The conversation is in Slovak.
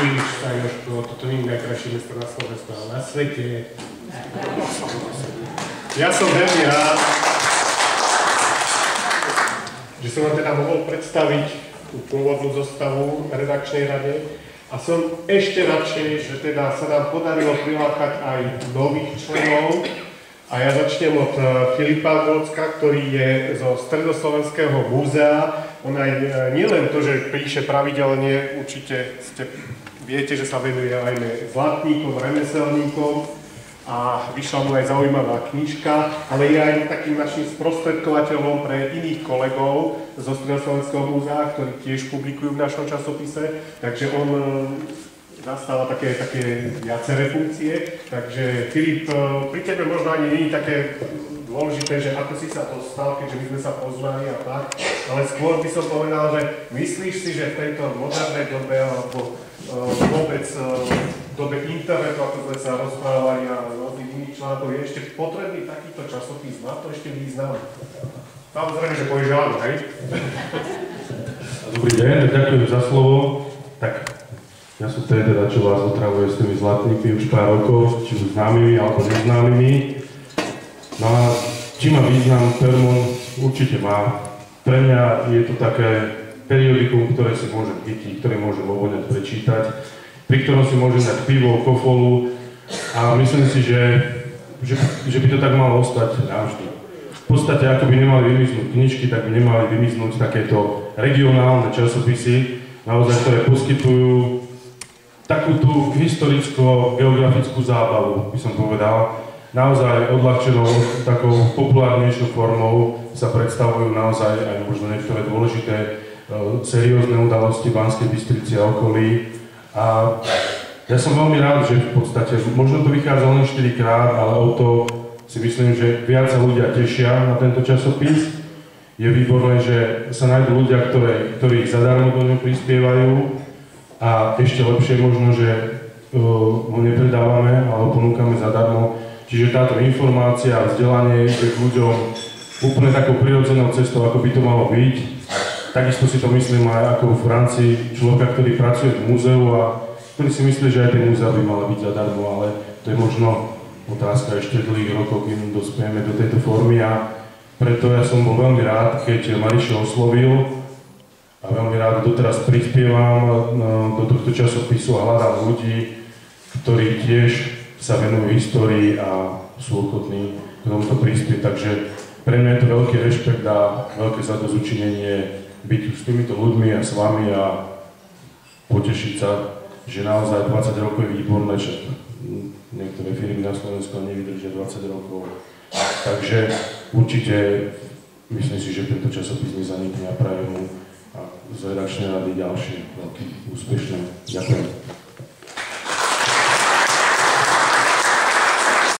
Milíš sa, Jožko, toto nie je najkrajšie mesto na Slovensku, ale na svete. Ja som veľmi rád, že som vám teda mohol predstaviť tú pôvodnú zostavu redakčnej rade a som ešte radšej, že teda sa nám podarilo prilákať aj nových členov. A ja začnem od Filipa Gócka, ktorý je zo Stredoslovenského múzea. On aj nielen to, že píše pravidelne, určite viete, že sa venuje aj zlatníkom, remeselníkom a vyšla mu aj zaujímavá knižka, ale je aj takým našim sprostredkovateľom pre iných kolegov zo Stredoslovenského múzea, ktorí tiež publikujú v našom časopise. Takže on zastáva také viaceré funkcie, takže Filip, pri tebe možno ani nie je také dôležité, že ako si sa dostal, keďže my sme sa poznali a tak, ale skôr by som povedal, že myslíš si, že v tejto modernej dobe, alebo vôbec dobe internetu, ako sme sa rozprávali a rôznych iných článkov, je ešte potrebný takýto časopis, má to ešte význam? Samozrejme, že povieš áno, hej? Dobrý deň, ďakujem za slovo. Tak ja som teda, čo vás otravuje s tými zlatníkmi už pár rokov, či už známymi alebo neznámymi. No a či má význam Permon? Určite má. Pre mňa je to také periodikum, ktoré si môžem chytiť, ktoré môžem voľne prečítať, pri ktorom si môžem dať pivo, kofolu a myslím si, že by to tak malo ostať navždy. V podstate, ako by nemali vymiznúť knižky, tak by nemali vymiznúť takéto regionálne časopisy, naozaj, ktoré poskytujú takú tú historicko-geografickú zábavu, by som povedal. Naozaj odľahčenou, takou populárnejšou formou sa predstavujú naozaj aj možno niektoré dôležité seriózne udalosti Banskej Bystrici a okolí. A ja som veľmi rád, že v podstate, možno to vychádza len 4-krát, ale o to si myslím, že viac sa ľudia tešia na tento časopis. Je výborné, že sa nájdú ľudia, ktorí zadarmo do ňoho prispievajú. A ešte lepšie možno, že ho nepredávame, ale ponúkame zadarmo. Čiže táto informácia a vzdelanie ide k ľuďom úplne takou prirodzenou cestou, ako by to malo byť. Takisto si to myslím aj ako v Francii, človeka, ktorý pracuje v múzeu a ktorý si myslí, že aj tie múzea by mali byť zadarmo, ale to je možno otázka ešte dlhých rokov, kým dospieme do tejto formy a preto ja som bol veľmi rád, keď Marišo oslovil a veľmi rád doteraz prispievam do tohto časopisu a hľadám ľudí, ktorí tiež sa venujú histórii a sú ochotní k tomuto prispieť. Takže pre mňa je to veľký rešpekt a veľké zadozučinenie byť s týmito ľuďmi a s vami a potešiť sa, že naozaj 20 rokov je výborné, že niektoré firmy na Slovensku nevydržia 20 rokov. Takže určite myslím si, že tento časopis nezanikne a prajem mu a z redakčnej rady ďalšie veľké úspešné. Ďakujem.